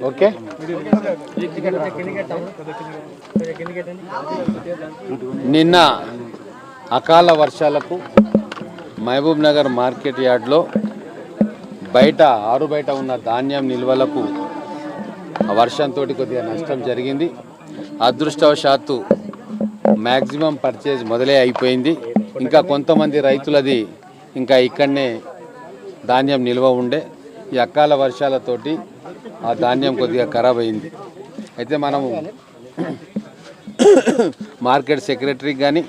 Okay. నిన్న అకాల వర్షాలకు మహబూబ్ నగర్ మార్కెట్ యార్డ్లో ఆరు బయట ఉన్న ధాన్యం నిల్వలకు వర్షంతో కొద్దిగా నష్టం జరిగింది. అదృష్టవశాత్తు మ్యాక్సిమం పర్చేజ్ మొదలే అయిపోయింది. ఇంకా కొంతమంది రైతులది ఇంకా ఇక్కడనే ధాన్యం నిల్వ ఉండే. ఈ అకాల వర్షాలతోటి ఆ ధాన్యం కొద్దిగా ఖరాబ్ అయింది. అయితే మనము మార్కెట్ సెక్రటరీకి కానీ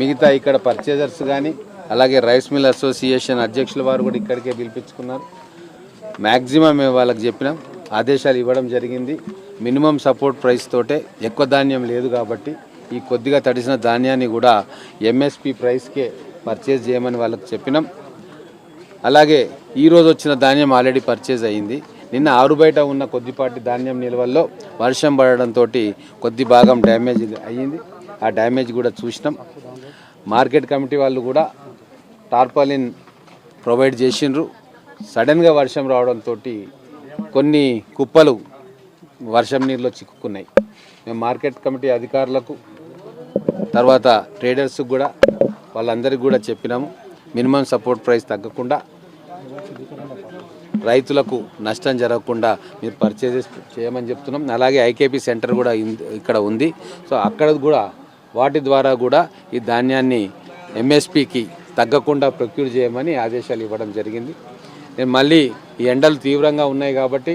మిగతా ఇక్కడ పర్చేజర్స్ కానీ అలాగే రైస్ మిల్ అసోసియేషన్ అధ్యక్షుల వారు కూడా ఇక్కడికే పిలిపించుకున్నారు. మ్యాక్సిమం మేము వాళ్ళకి చెప్పినాం, ఆదేశాలు ఇవ్వడం జరిగింది. మినిమం సపోర్ట్ ప్రైస్ తోటే, ఎక్కువ ధాన్యం లేదు కాబట్టి ఈ కొద్దిగా తడిసిన ధాన్యాన్ని కూడా ఎంఎస్పి ప్రైస్కే పర్చేజ్ చేయమని వాళ్ళకి చెప్పినాం. అలాగే ఈరోజు వచ్చిన ధాన్యం ఆల్రెడీ పర్చేజ్ అయ్యింది. నిన్న ఆరు బయట ఉన్న కొద్దిపాటి ధాన్యం నిల్వల్లో వర్షం పడడంతో కొద్ది భాగం డ్యామేజ్ అయ్యింది. ఆ డ్యామేజ్ కూడా చూసినాం. మార్కెట్ కమిటీ వాళ్ళు కూడా టార్పాలిన్ ప్రొవైడ్ చేసిండ్రు. సడన్గా వర్షం రావడంతో కొన్ని కుప్పలు వర్షం నీళ్ళలో చిక్కుకున్నాయి. మేము మార్కెట్ కమిటీ అధికారులకు తర్వాత ట్రేడర్స్కి కూడా వాళ్ళందరికీ కూడా చెప్పినాము, మినిమం సపోర్ట్ ప్రైస్ తగ్గకుండా రైతులకు నష్టం జరగకుండా మీరు పర్చేజెస్ చేయమని చెప్తున్నాం. అలాగే ఐకేపీ సెంటర్ కూడా ఇక్కడ ఉంది. సో అక్కడ కూడా వాటి ద్వారా కూడా ఈ ధాన్యాన్ని ఎంఎస్పికి తగ్గకుండా ప్రొక్యూర్ చేయమని ఆదేశాలు ఇవ్వడం జరిగింది. నేను మళ్ళీ ఈ ఎండలు తీవ్రంగా ఉన్నాయి కాబట్టి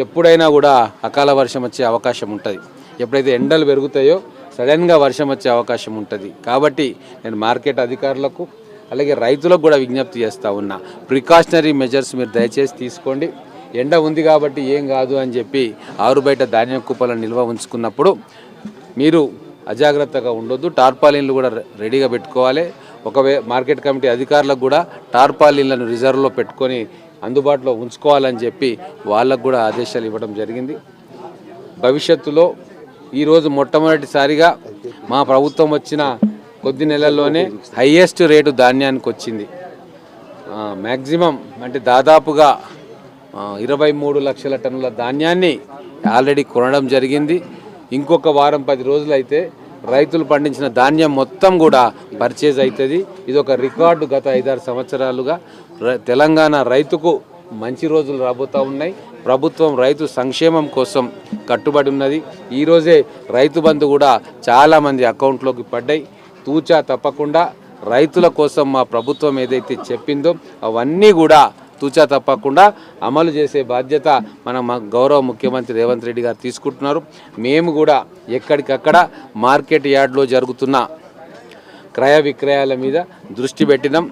ఎప్పుడైనా కూడా అకాల వర్షం వచ్చే అవకాశం ఉంటుంది. ఎప్పుడైతే ఎండలు పెరుగుతాయో సడన్గా వర్షం వచ్చే అవకాశం ఉంటుంది. కాబట్టి నేను మార్కెట్ అధికారులకు అలాగే రైతులకు కూడా విజ్ఞప్తి చేస్తూ ఉన్నా, ప్రికాషనరీ మెజర్స్ మీరు దయచేసి తీసుకోండి. ఎండ ఉంది కాబట్టి ఏం కాదు అని చెప్పి ఆరు బయట ధాన్యం కుప్పలను నిల్వ ఉంచుకున్నప్పుడు మీరు అజాగ్రత్తగా ఉండొద్దు. టార్పాలిన్లు కూడా రెడీగా పెట్టుకోవాలి. మార్కెట్ కమిటీ అధికారులకు కూడా టార్పాలిన్లను రిజర్వ్లో పెట్టుకొని అందుబాటులో ఉంచుకోవాలని చెప్పి వాళ్ళకు కూడా ఆదేశాలు ఇవ్వడం జరిగింది. భవిష్యత్తులో ఈరోజు మొట్టమొదటిసారిగా మా ప్రభుత్వం వచ్చిన కొద్ది నెలల్లోనే హైయెస్ట్ రేటు ధాన్యానికి వచ్చింది. మ్యాక్సిమం అంటే దాదాపుగా 23 లక్షల టన్నుల ధాన్యాన్ని ఆల్రెడీ కొనడం జరిగింది. ఇంకొక వారం 10 రోజులు అయితే రైతులు పండించిన ధాన్యం మొత్తం కూడా పర్చేజ్ అవుతుంది. ఇది ఒక రికార్డు. గత 5-6 సంవత్సరాలుగా తెలంగాణ రైతుకు మంచి రోజులు రాబోతూ ఉన్నాయి. ప్రభుత్వం రైతు సంక్షేమం కోసం కట్టుబడి ఉన్నది. ఈరోజే రైతు బంధు కూడా చాలామంది అకౌంట్లోకి పడ్డాయి. తూచా తప్పకుండా రైతుల కోసం మా ప్రభుత్వం ఏదైతే చెప్పిందో అవన్నీ కూడా తూచా తప్పకుండా అమలు చేసే బాధ్యత మన గౌరవ ముఖ్యమంత్రి రేవంత్ రెడ్డి గారు తీసుకుంటున్నారు. మేము కూడా ఎక్కడికక్కడ మార్కెట్ యార్డ్లో జరుగుతున్న క్రయ విక్రయాల మీద దృష్టి పెట్టినాం.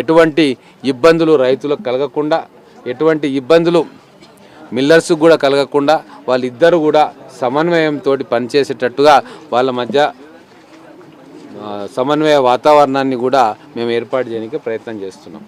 ఎటువంటి ఇబ్బందులు రైతులకు కలగకుండా, ఎటువంటి ఇబ్బందులు మిల్లర్స్కు కూడా కలగకుండా వాళ్ళిద్దరూ కూడా సమన్వయంతో పనిచేసేటట్టుగా వాళ్ళ మధ్య సమన్వయ వాతావరణాన్ని కూడా మేము ఏర్పాటు చేయడానికి ప్రయత్నం చేస్తున్నాం.